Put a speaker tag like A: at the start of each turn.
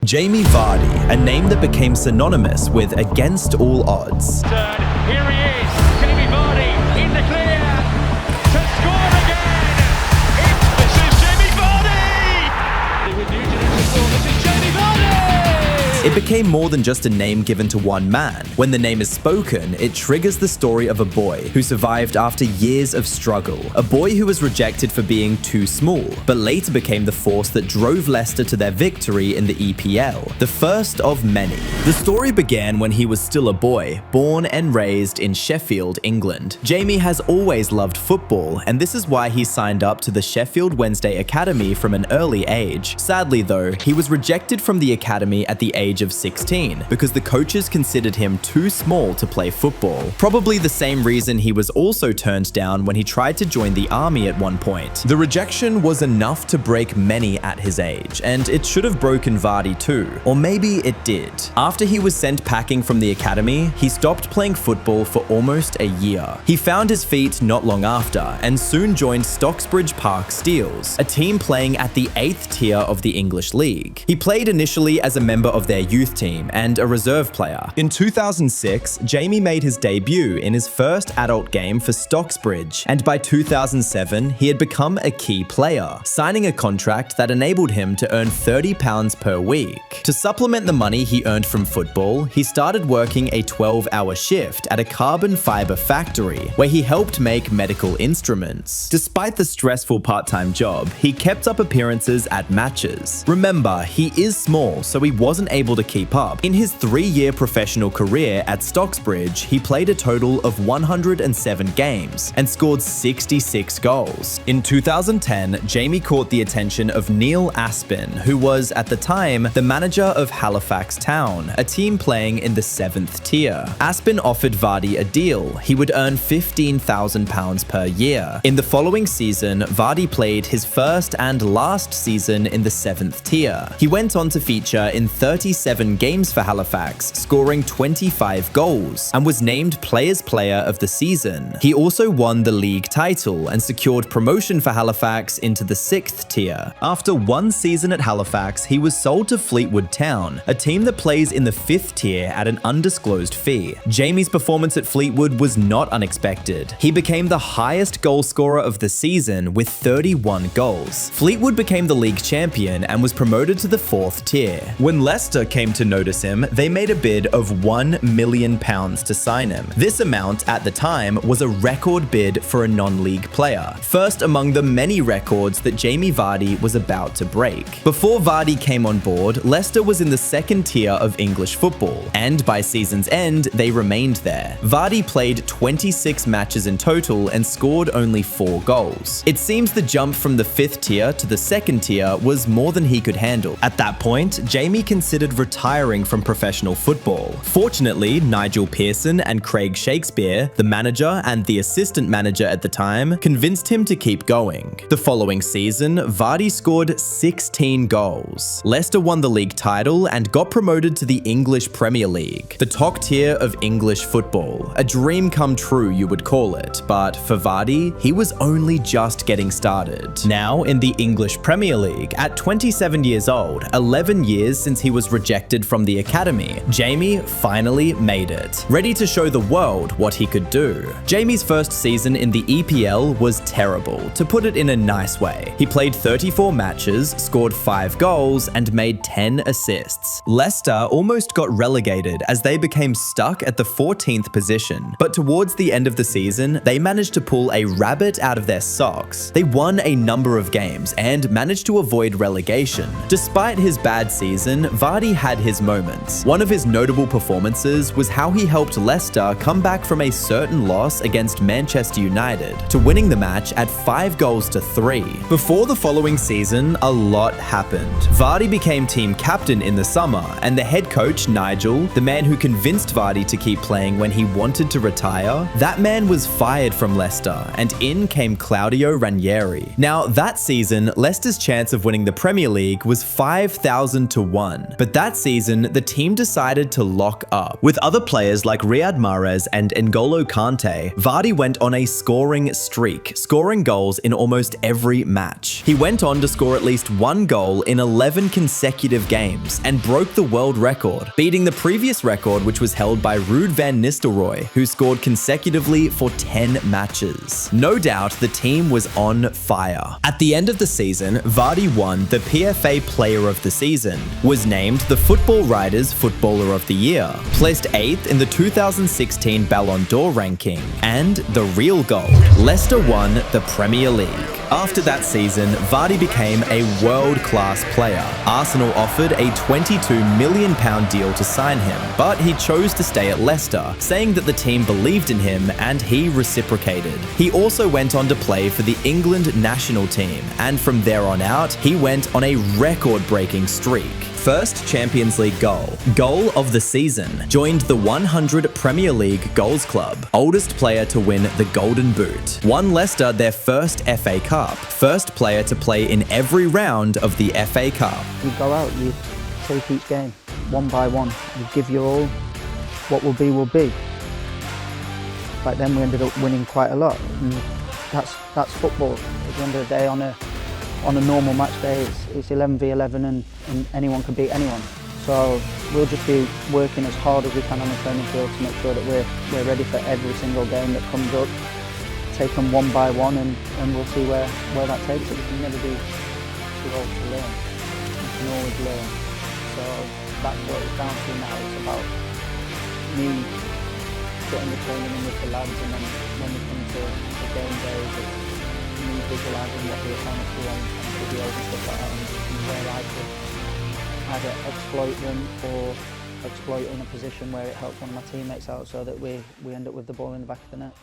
A: Jamie Vardy, a name that became synonymous with against all odds.
B: Here he is, Jamie Vardy in the clear to score again. This is Jamie Vardy. With Nugent in the score, this is Jamie Vardy.
A: It became more than just a name given to one man. When the name is spoken, it triggers the story of a boy who survived after years of struggle. A boy who was rejected for being too small, but later became the force that drove Leicester to their victory in the EPL, the first of many. The story began when he was still a boy, born and raised in Sheffield, England. Jamie has always loved football, and this is why he signed up to the Sheffield Wednesday Academy from an early age. Sadly though, he was rejected from the academy at the age of 16 because the coaches considered him too small to play football. Probably the same reason he was also turned down when he tried to join the army at one point. The rejection was enough to break many at his age, and it should have broken Vardy too. Or maybe it did. After he was sent packing from the academy, he stopped playing football for almost a year. He found his feet not long after and soon joined Stocksbridge Park Steels, a team playing at the 8th tier of the English League. He played initially as a member of their youth team and a reserve player. In 2006, Jamie made his debut in his first adult game for Stocksbridge, and by 2007, he had become a key player, signing a contract that enabled him to earn £30 per week. To supplement the money he earned from football, he started working a 12-hour shift at a carbon fiber factory, where he helped make medical instruments. Despite the stressful part-time job, he kept up appearances at matches. Remember, he is small, so he wasn't able to keep up. In his 3-year professional career at Stocksbridge, he played a total of 107 games and scored 66 goals. In 2010, Jamie caught the attention of Neil Aspin, who was, at the time, the manager of Halifax Town, a team playing in the 7th tier. Aspin offered Vardy a deal. He would earn £15,000 per year. In the following season, Vardy played his first and last season in the 7th tier. He went on to feature in 37 games for Halifax, scoring 25 goals, and was named Players' Player of the Season. He also won the league title and secured promotion for Halifax into the 6th tier. After one season at Halifax, he was sold to Fleetwood Town, a team that plays in the 5th tier at an undisclosed fee. Jamie's performance at Fleetwood was not unexpected. He became the highest goal scorer of the season with 31 goals. Fleetwood became the league champion and was promoted to the 4th tier. When Leicester came to notice him, they made a bid of £1 million to sign him. This amount, at the time, was a record bid for a non-league player, first among the many records that Jamie Vardy was about to break. Before Vardy came on board, Leicester was in the 2nd tier of English football, and by season's end, they remained there. Vardy played 26 matches in total and scored only 4 goals. It seems the jump from the 5th tier to the 2nd tier was more than he could handle. At that point, Jamie considered retiring from professional football. Fortunately, Nigel Pearson and Craig Shakespeare, the manager and the assistant manager at the time, convinced him to keep going. The following season, Vardy scored 16 goals. Leicester won the league title and got promoted to the English Premier League, the top tier of English football. A dream come true, you would call it, but for Vardy, he was only just getting started. Now, in the English Premier League, at 27 years old, 11 years since he was rejected from the academy, Jamie finally made it, ready to show the world what he could do. Jamie's first season in the EPL was terrible, to put it in a nice way. He played 34 matches, scored 5 goals, and made 10 assists. Leicester almost got relegated as they became stuck at the 14th position, but towards the end of the season, they managed to pull a rabbit out of their socks. They won a number of games and managed to avoid relegation. Despite his bad season, Vardy had his moments. One of his notable performances was how he helped Leicester come back from a certain loss against Manchester United to winning the match at 5-3. Before the following season, a lot happened. Vardy became team captain in the summer, and the head coach, Nigel, the man who convinced Vardy to keep playing when he wanted to retire, that man was fired from Leicester, and in came Claudio Ranieri. Now, that season, Leicester's chance of winning the Premier League was 5,000 to 1, but That season, the team decided to lock up. With other players like Riyad Mahrez and N'Golo Kante, Vardy went on a scoring streak, scoring goals in almost every match. He went on to score at least 1 goal in 11 consecutive games and broke the world record, beating the previous record, which was held by Ruud van Nistelrooy, who scored consecutively for 10 matches. No doubt the team was on fire. At the end of the season, Vardy won the PFA Player of the Season, was named the Football Writers Footballer of the Year, placed 8th in the 2016 Ballon d'Or ranking, and the real goal, Leicester won the Premier League. After that season, Vardy became a world-class player. Arsenal offered a £22 million deal to sign him, but he chose to stay at Leicester, saying that the team believed in him and he reciprocated. He also went on to play for the England national team, and from there on out, he went on a record-breaking streak. First Champions League goal, goal of the season, joined the 100 Premier League goals club, oldest player to win the Golden Boot, won Leicester their first FA Cup, first player to play in every round of the FA Cup.
C: You go out, you take each game one by one, you give your all, what will be will be. Back then we ended up winning quite a lot, and that's football. At the end of the day, on a normal match day, it's 11v11 and anyone can beat anyone. So we'll just be working as hard as we can on the training field to make sure that we're ready for every single game that comes up. Take them one by one and we'll see where that takes us. We can never be too old to learn. We can always learn. So that's what it's down to now. It's about me getting the training in with the lads, and then when we come to the game days, it's me visualising what the opponents do on videos and stuff like that, and where I could either exploit them or exploit in a position where it helps one of my teammates out so that we end up with the ball in the back of the net.